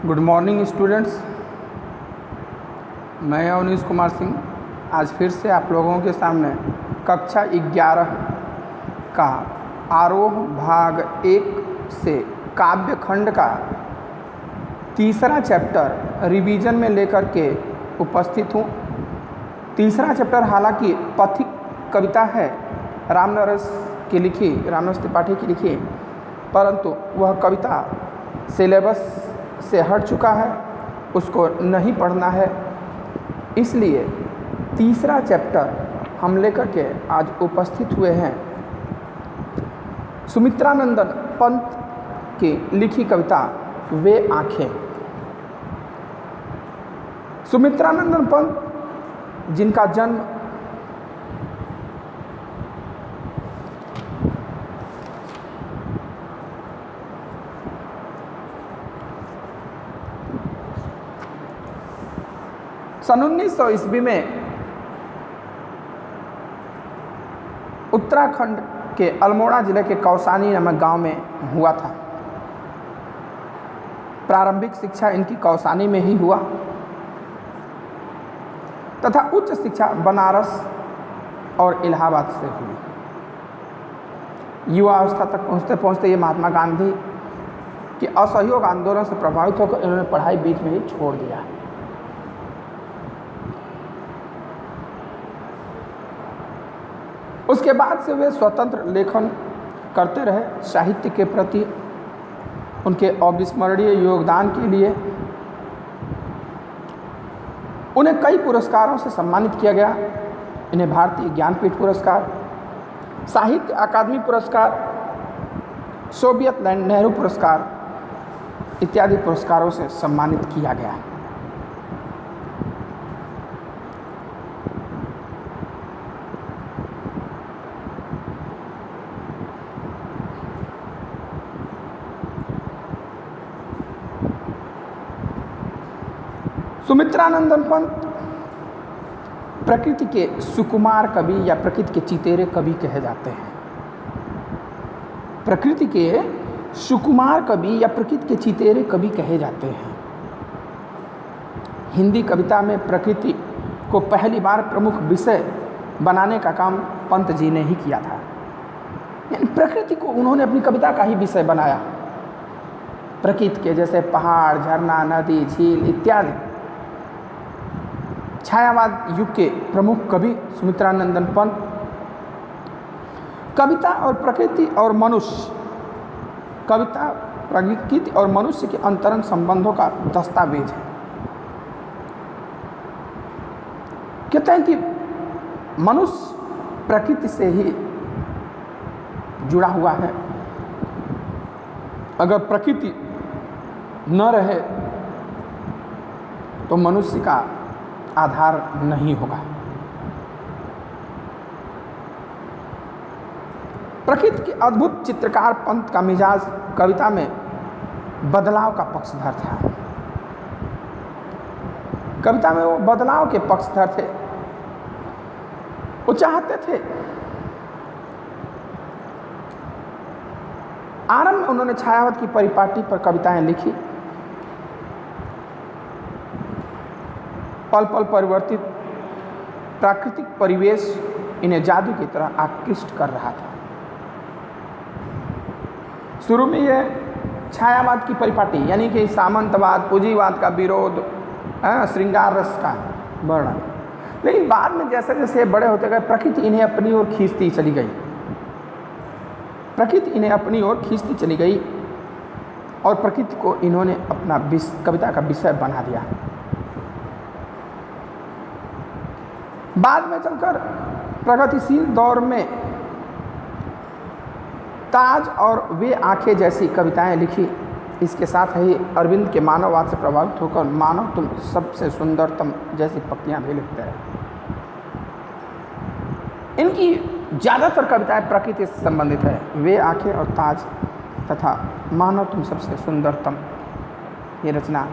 Good morning students. मैं अवनीश कुमार सिंह आज फिर से आप लोगों के सामने कक्षा 11 का आरोह भाग 1 से काव्य खंड का तीसरा चैप्टर रिवीजन में लेकर के उपस्थित हूँ। तीसरा चैप्टर हालांकि पथिक कविता है, रामनरस त्रिपाठी की लिखी, परंतु वह कविता सिलेबस से हट चुका है, उसको नहीं पढ़ना है। इसलिए तीसरा चैप्टर हम लेकर के आज उपस्थित हुए हैं सुमित्रानंदन पंत की लिखी कविता वे आँखें। सुमित्रानंदन पंत जिनका जन्म सन 1900 ईस्वी में उत्तराखंड के अल्मोड़ा जिले के कौसानी नामक गांव में हुआ था। प्रारंभिक शिक्षा इनकी कौसानी में ही हुआ तथा उच्च शिक्षा बनारस और इलाहाबाद से हुई। युवा अवस्था तक पहुँचते पहुँचते ये महात्मा गांधी के असहयोग आंदोलन से प्रभावित होकर इन्होंने पढ़ाई बीच में ही छोड़ दिया। उसके बाद से वे स्वतंत्र लेखन करते रहे। साहित्य के प्रति उनके अविस्मरणीय योगदान के लिए उन्हें कई पुरस्कारों से सम्मानित किया गया। इन्हें भारतीय ज्ञानपीठ पुरस्कार, साहित्य अकादमी पुरस्कार, सोवियत नेहरू पुरस्कार इत्यादि पुरस्कारों से सम्मानित किया गया। सुमित्रानंदन पंत प्रकृति के सुकुमार कवि या प्रकृति के चितेरे कवि कहे जाते हैं। प्रकृति के सुकुमार कवि या प्रकृति के चितेरे कवि कहे जाते हैं। हिंदी कविता में प्रकृति को पहली बार प्रमुख विषय बनाने का काम पंत जी ने ही किया था। यानी प्रकृति को उन्होंने अपनी कविता का ही विषय बनाया। प्रकृति के जैसे पहाड़, झरना, नदी, झील इत्यादि छायावाद युग के प्रमुख कवि सुमित्रानंदन पंत कविता और प्रकृति और मनुष्य, कविता प्रकृति और मनुष्य के अंतरंग संबंधों का दस्तावेज है। कहते हैं कि मनुष्य प्रकृति से ही जुड़ा हुआ है। अगर प्रकृति न रहे तो मनुष्य का आधार नहीं होगा। प्रकृति के अद्भुत चित्रकार पंत का मिजाज कविता में बदलाव का पक्षधर था। कविता में वो बदलाव के पक्षधर थे। वो चाहते थे, आरंभ में उन्होंने छायावत की परिपाटी पर कविताएं लिखी। पल पल परिवर्तित प्राकृतिक परिवेश इन्हें जादू की तरह आकृष्ट कर रहा था। शुरू में यह छायावाद की परिपाटी यानी कि सामंतवाद, पूंजीवाद का विरोध, श्रृंगार रस का वर्णन, लेकिन बाद में जैसे जैसे बड़े होते गए प्रकृति इन्हें अपनी ओर खींचती चली गई। प्रकृति इन्हें अपनी ओर खींचती चली गई और प्रकृति को इन्होंने अपना कविता का विषय बना दिया। बाद में चलकर प्रगतिशील दौर में ताज और वे आंखें जैसी कविताएं लिखी। इसके साथ ही अरविंद के मानववाद से प्रभावित होकर मानव तुम सबसे सुंदरतम जैसी पंक्तियां भी लिखते हैं। इनकी ज़्यादातर कविताएं प्रकृति से संबंधित है। वे आंखें और ताज तथा मानव तुम सबसे सुंदरतम, ये रचना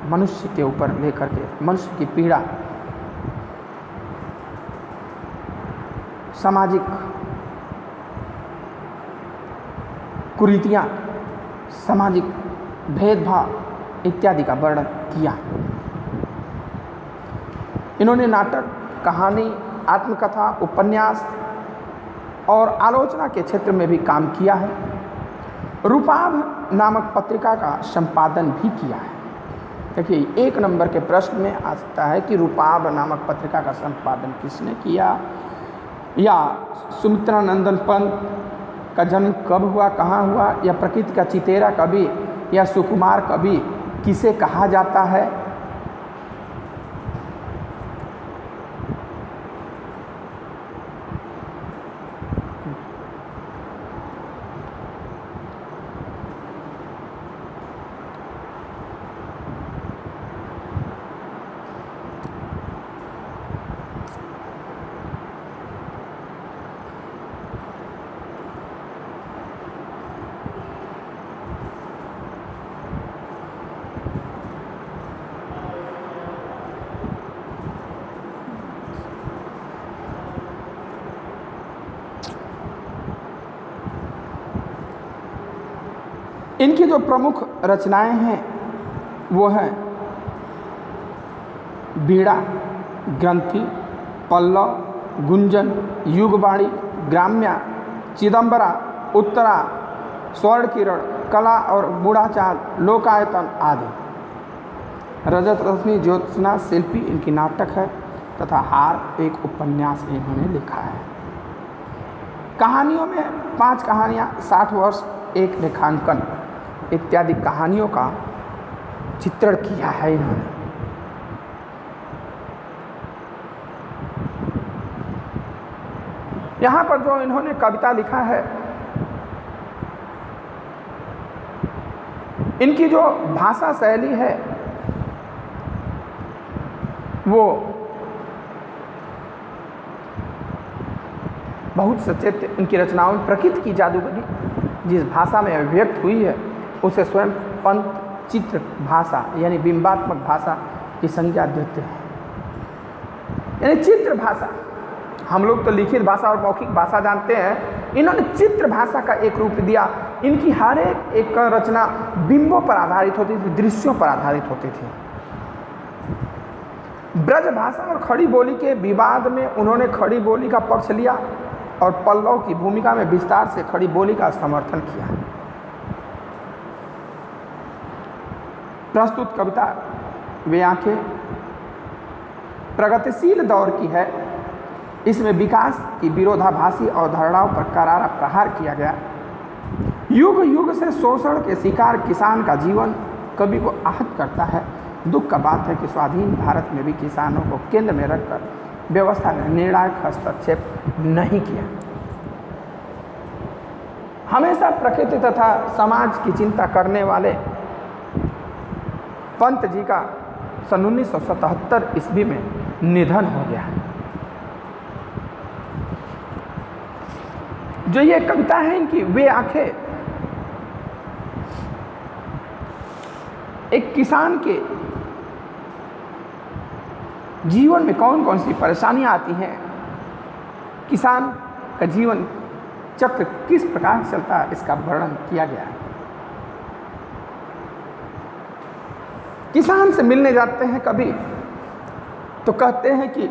मनुष्य के ऊपर लेकर के मनुष्य की पीड़ा, सामाजिक कुरीतियाँ, सामाजिक भेदभाव इत्यादि का वर्णन किया। इन्होंने नाटक, कहानी, आत्मकथा, उपन्यास और आलोचना के क्षेत्र में भी काम किया है। रूपाभ नामक पत्रिका का संपादन भी किया है। देखिए, 1 नंबर के प्रश्न में आ सकता है कि रूपाभ नामक पत्रिका का संपादन किसने किया, या सुमित्रा नंदन पंत का जन्म कब हुआ, कहाँ हुआ, या प्रकृति का चितेरा कवि या सुकुमार कवि किसे कहा जाता है। इनकी जो प्रमुख रचनाएं हैं वो हैं बीड़ा, ग्रंथि, पल्लव, गुंजन, युगवाणी, ग्राम्या, चिदंबरा, उत्तरा, स्वर्ण किरण, कला और मूढ़ाचार, लोकायतन आदि। रजत रश्मि, ज्योत्सना, शिल्पी इनकी नाटक है तथा हार एक उपन्यास इन्होंने लिखा है। कहानियों में 5 कहानियाँ, 60 वर्ष, एक रेखांकन इत्यादि कहानियों का चित्रण किया है इन्होंने। यहाँ पर जो इन्होंने कविता लिखा है, इनकी जो भाषा शैली है वो बहुत सचेत। इनकी रचनाओं में प्रकृति की जादूगरी जिस भाषा में अभिव्यक्त हुई है उसे स्वयं पंत चित्र भाषा यानी बिंबात्मक भाषा की संज्ञा देते हैं। यानी चित्र भाषा, हम लोग तो लिखित भाषा और मौखिक भाषा जानते हैं, इन्होंने चित्र भाषा का एक रूप दिया। इनकी हर एक रचना बिंबों पर आधारित होती थी, दृश्यों पर आधारित होती थी। ब्रज भाषा और खड़ी बोली के विवाद में उन्होंने खड़ी बोली का पक्ष लिया और पल्लव की भूमिका में विस्तार से खड़ी बोली का समर्थन किया। प्रस्तुत कविता वे आंखें प्रगतिशील दौर की है। इसमें विकास की विरोधाभासी अवधारणाओं पर करारा प्रहार किया गया। युग युग से शोषण के शिकार किसान का जीवन कवि को आहत करता है। दुख का बात है कि स्वाधीन भारत में भी किसानों को केंद्र में रखकर व्यवस्था ने निर्णायक हस्तक्षेप नहीं किया। हमेशा प्रकृति तथा समाज की चिंता करने वाले पंत जी का सन 1977 ईस्वी में निधन हो गया। जो ये कविता है इनकी वे आंखें, एक किसान के जीवन में कौन कौन सी परेशानियां आती हैं, किसान का जीवन चक्र किस प्रकार चलता है, इसका वर्णन किया गया है। किसान से मिलने जाते हैं कभी तो कहते हैं कि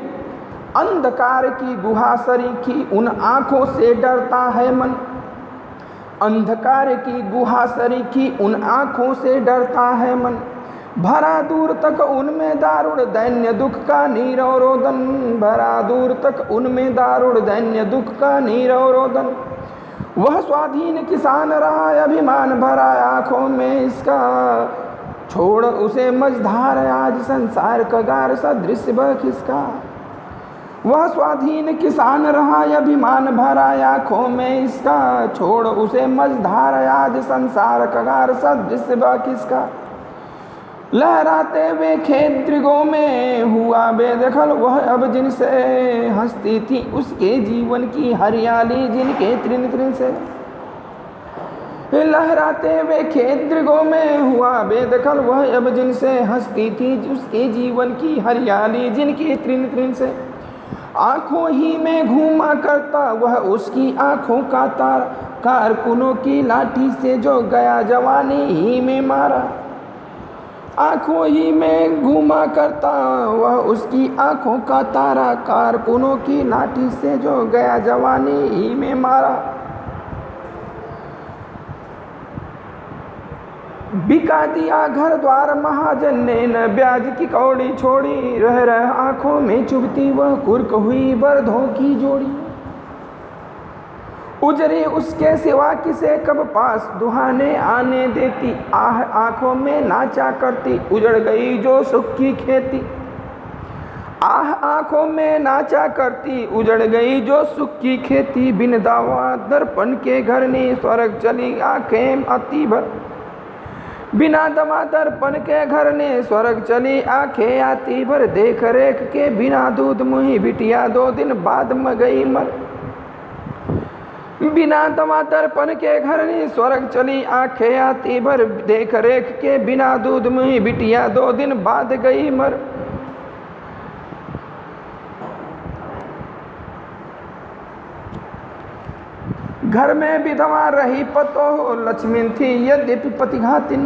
अंधकार की गुहा सरीखी उन आँखों से डरता है मन, अंधकार की गुहा सरीखी उन आँखों से डरता है मन, भरा दूर तक उनमें दारुण दैन्य दुख का नीरव रोदन, भरा दूर तक उनमें दारुण दैन्य दुख का नीरव रोदन। वह स्वाधीन किसान रहा अभिमान भरा आँखों में इसका, छोड़ उसे मझधार आज संसार कगार सदृश वह किसका। वह स्वाधीन किसान रहा अभिमान भरा आँखों में इसका, छोड़ उसे मझधार आज संसार कगार सदृश वह किसका। लहराते हुए खेत दृगों में हुआ बेदखल वह अब जिनसे हंसती थी उसके जीवन की हरियाली जिनके तृण तृण से। लहराते हुए खेत दृगों में हुआ बेदखल वह अब जिनसे हंसती थी उसके जीवन की हरियाली जिनके तृण तृण से। आँखों ही में घूमा करता वह उसकी आँखों का तार, कारकुनों की लाठी से जो गया जवानी ही में मारा। आँखों ही में घूमा करता वह उसकी आँखों का तारा, कारकुनों की लाठी से जो गया जवानी ही में मारा। बिका दिया घर द्वार महाजन ने, न ब्याज की कौड़ी छोड़ी, रह रह आँखों में चुभती वह कुर्क हुई बरधों की जोड़ी। उजरी उसके सिवा किसे कब पास दुहाने आने देती, आह आंखों में नाचा करती उजड़ गई जो सुख की खेती। आह आंखों में नाचा करती उजड़ गई जो सुख की खेती, बिन दावा दर्पण के घर ने स्वर्ग चली आंखें आती भर। बिना दवा दर्पण के घर ने स्वर्ग चली आंखें आती भर, देख रेख के बिना दूध मुही बिटिया 2 दिन बाद में गई मर। बिना दवा दर्पण के घर ने स्वर्ग चली आंखें आती भर, देख रेख के बिना दूध मुही बिटिया 2 दिन बाद गई मर। घर में विधवा रही पतो लक्ष्मी थी यद्यपि पतिघातिन।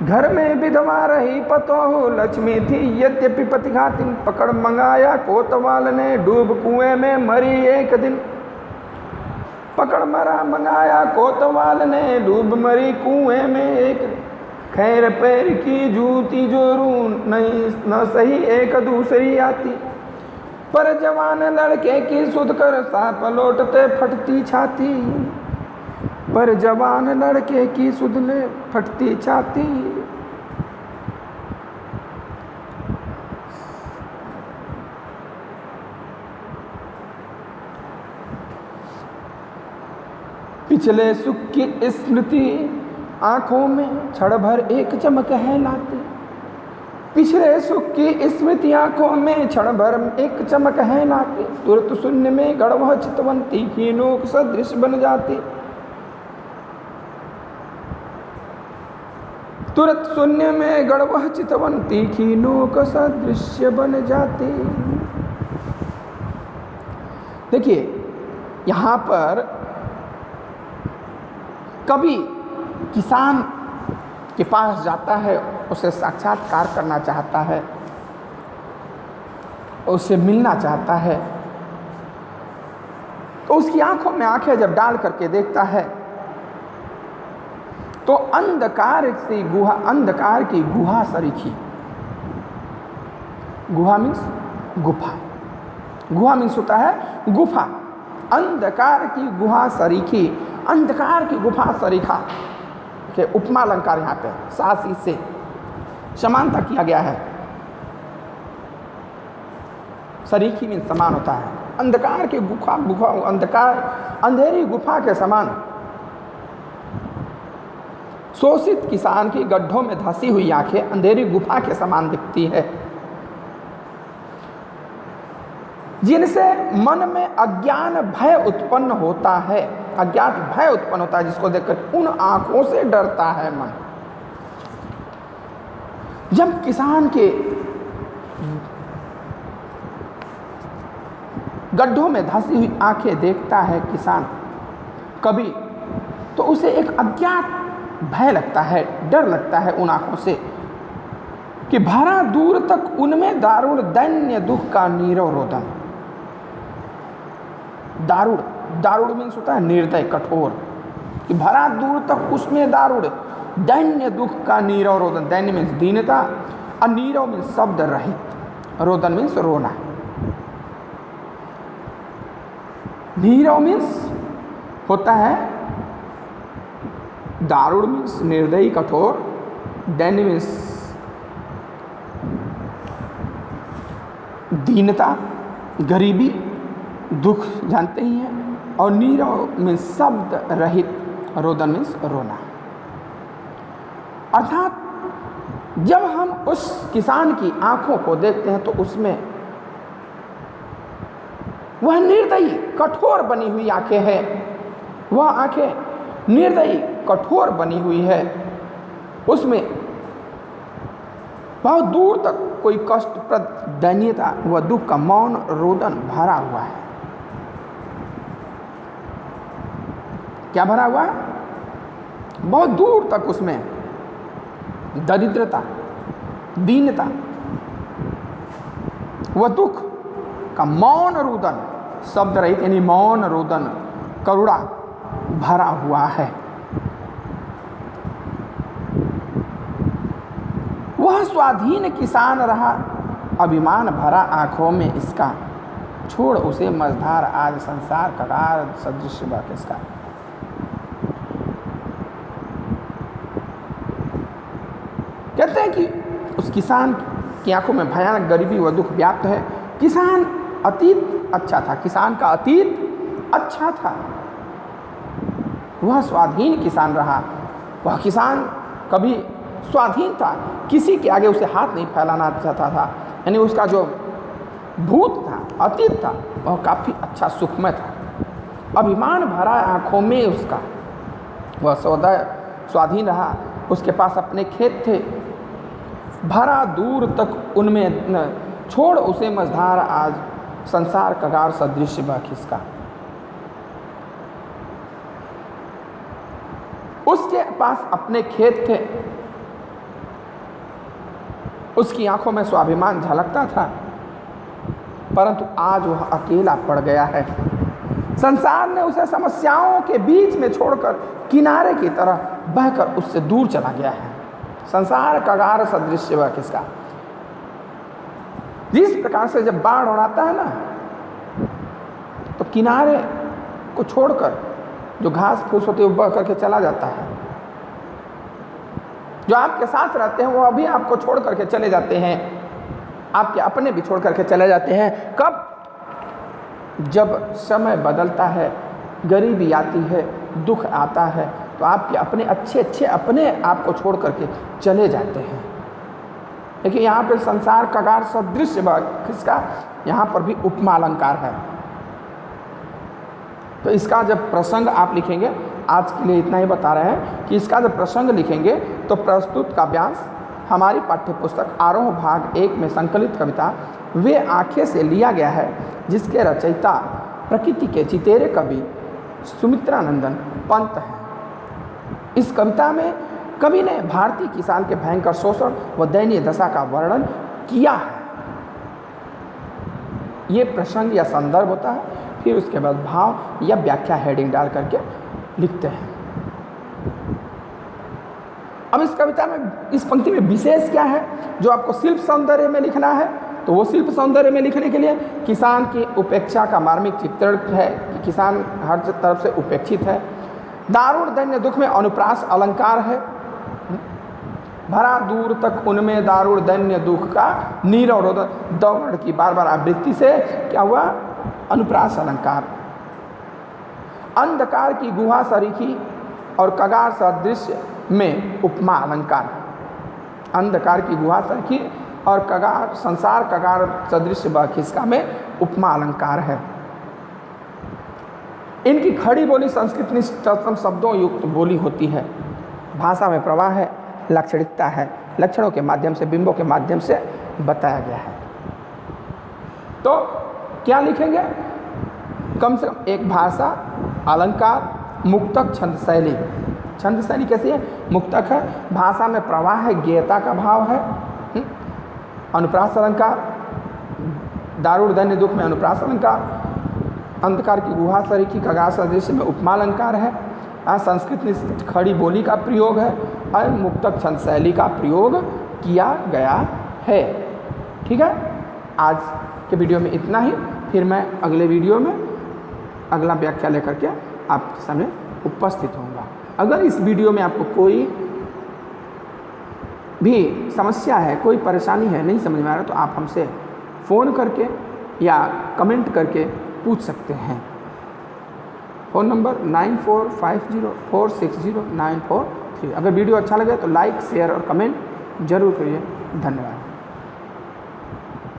घर में विधवा रही पतो लक्ष्मी थी यद्यपि पतिघातिन, पकड़ मंगाया कोतवाल ने डूब कुएं में मरी एक दिन। पकड़ मरा मंगाया कोतवाल ने डूब मरी कुएं में एक। खैर पैर की जूती जोरू नहीं न सही एक दूसरी आती, पर जवान लड़के की सुध कर सांप लौटते फटती छाती। पर जवान लड़के की सुध ले फटती छाती। पिछले सुख की स्मृति आंखों में क्षण भर एक चमक है लाती। पिछले सुख की स्मृति आंखों में क्षण भर एक चमक है लाती, तुरंत शून्य में गढ़वह चितवंती की नोक सदृश बन जाती। तुरंत शून्य में गढ़वह चितवंती की नोक सदृश बन जाती। देखिए यहाँ पर कभी किसान के पास जाता है, उसे साक्षात्कार करना चाहता है, उससे मिलना चाहता है, तो उसकी आंखों में आंखें जब डाल करके देखता है तो अंधकार की गुहा सरीखी। गुहा मीन्स गुफा, गुहा मीन्स होता है गुफा। अंधकार की गुहा सरीखी, अंधकार की गुफा सरीखा के उपमा अलंकार यहाँ पे सासी से समानता किया गया है। सरीखी में समान होता है। अंधकार के गुफा अंधकार अंधेरी गुफा के समान। शोषित किसान की गड्ढों में धंसी हुई आंखें अंधेरी गुफा के समान दिखती है, जिनसे मन में अज्ञान भय उत्पन्न होता है। अज्ञात भय उत्पन्न होता है जिसको देखकर उन आंखों से डरता है मन। जब किसान के गड्ढों में धंसी हुई आंखें देखता है किसान कभी, तो उसे एक अज्ञात भय लगता है, डर लगता है उन आंखों से कि भरा दूर तक उनमें दारुण दैन्य दुख का नीरव रोदन। दारुण मीन्स होता है निर्दय, कठोर, कि भरा दूर तक उसमें दारुण दैन्य दुख का नीरव रोदन। दैन्य मीन्स दीनता और नीरव मीन्स शब्द रहित, रोदन मीन्स रोना। नीरव मीन्स होता है दारुण मीन्स निर्दयी कठोर, दैन्य मीन्स दीनता गरीबी दुख जानते ही हैं, और नीरव मीन्स शब्द रहित, रोदन मीन्स रोना। अर्थात जब हम उस किसान की आंखों को देखते हैं तो उसमें वह निर्दयी कठोर बनी हुई आंखें हैं, वह आंखें निर्दयी कठोर बनी हुई है, उसमें बहुत दूर तक कोई कष्टप्रद दैन्यता व दुख का मौन रोदन भरा हुआ है। क्या भरा हुआ है? बहुत दूर तक उसमें दरिद्रता, दीनता व दुख का मौन रुदन, शब्द रहित यानी मौन रुदन करुणा भरा हुआ है। वह स्वाधीन किसान रहा, अभिमान भरा आंखों में इसका, छोड़ उसे मझधार आज संसार कगार सदृश बा किसका। कहते हैं कि उस किसान की आंखों में भयानक गरीबी व दुख व्याप्त है। किसान अतीत अच्छा था, किसान का अतीत अच्छा था। वह स्वाधीन किसान रहा, वह किसान कभी स्वाधीन था, किसी के आगे उसे हाथ नहीं फैलाना चाहता था। यानी उसका जो भूत था, अतीत था, वह काफ़ी अच्छा सुखमय था। अभिमान भरा आँखों में उसका, वह स्वाधीन रहा। उसके पास अपने खेत थे, भरा दूर तक उनमें, छोड़ उसे मझधार आज संसार कगार सदृश बा किसका। उसके पास अपने खेत थे, उसकी आंखों में स्वाभिमान झलकता था, परंतु आज वह अकेला पड़ गया है। संसार ने उसे समस्याओं के बीच में छोड़कर किनारे की तरह बहकर उससे दूर चला गया है। संसार कगार सदृश वह किसका। जिस प्रकार से जब बाढ़ उड़ाता है ना, तो किनारे को छोड़कर जो घास फूस होती है वो बह करके चला जाता है। जो आपके साथ रहते हैं वो अभी आपको छोड़ करके चले जाते हैं, आपके अपने भी छोड़ करके चले जाते हैं। कब? जब समय बदलता है, गरीबी आती है, दुख आता है, तो आपके अपने अच्छे अपने आप को छोड़ करके चले जाते हैं। देखिए यहाँ पे संसार कगार सदृश किसका, यहाँ पर भी उपमा अलंकार है। तो इसका जब प्रसंग आप लिखेंगे, आज के लिए इतना ही बता रहे हैं कि इसका जब प्रसंग लिखेंगे तो प्रस्तुत काव्यांश हमारी पाठ्य पुस्तक आरोह भाग 1 में संकलित कविता वे आंखें से लिया गया है, जिसके रचयिता प्रकृति के चितेरे कवि सुमित्रानंदन पंत हैं। इस कविता में कवि ने भारतीय किसान के भयंकर शोषण व दयनीय दशा का वर्णन किया है। ये प्रसंग या संदर्भ होता है, फिर उसके बाद भाव या व्याख्या हेडिंग डाल करके लिखते हैं। अब इस कविता में, इस पंक्ति में विशेष क्या है जो आपको शिल्प सौंदर्य में लिखना है, तो वो शिल्प सौंदर्य में लिखने के लिए किसान की उपेक्षा का मार्मिक चित्रण है कि किसान हर तरफ से उपेक्षित है। दारुण दैन्य दुख में अनुप्रास अलंकार है। भरा दूर तक उनमें दारुण दैन्य दुख का नीरव रोदन, दौड़ की बार बार आवृत्ति से क्या हुआ, अनुप्रास अलंकार। अंधकार की गुहा सरीखी और कगार सदृश में उपमा अलंकार। अंधकार की गुहा सरीखी और कगार, संसार कगार सदृश बखिसका में उपमा अलंकार है। इनकी खड़ी बोली संस्कृत निष्ठतम शब्दों युक्त बोली होती है। भाषा में प्रवाह है, लाक्षणिकता है, लक्षणों के माध्यम से, बिंबों के माध्यम से बताया गया है। तो क्या लिखेंगे? कम से कम एक भाषा, अलंकार, मुक्तक, छंद शैली। छंद शैली कैसी है? मुक्तक है, भाषा में प्रवाह है, गेयता का भाव है, अनुप्रास अलंकार, दारुण दैन्य दुख में अनुप्रास अलंकार, अंधकार की गुहा सरीखी कगार सदृश में उपमा अलंकार है, संस्कृत खड़ी बोली का प्रयोग है और मुक्तक छंद शैली का प्रयोग किया गया है। ठीक है, आज के वीडियो में इतना ही। फिर मैं अगले वीडियो में अगला व्याख्या लेकर के आपके सामने उपस्थित होऊंगा। अगर इस वीडियो में आपको कोई भी समस्या है, कोई परेशानी है, नहीं समझ में आ रहा, तो आप हमसे फ़ोन करके या कमेंट करके पूछ सकते हैं। Phone number 9450460943। अगर वीडियो अच्छा लगे तो लाइक, शेयर और कमेंट जरूर करिए। धन्यवाद।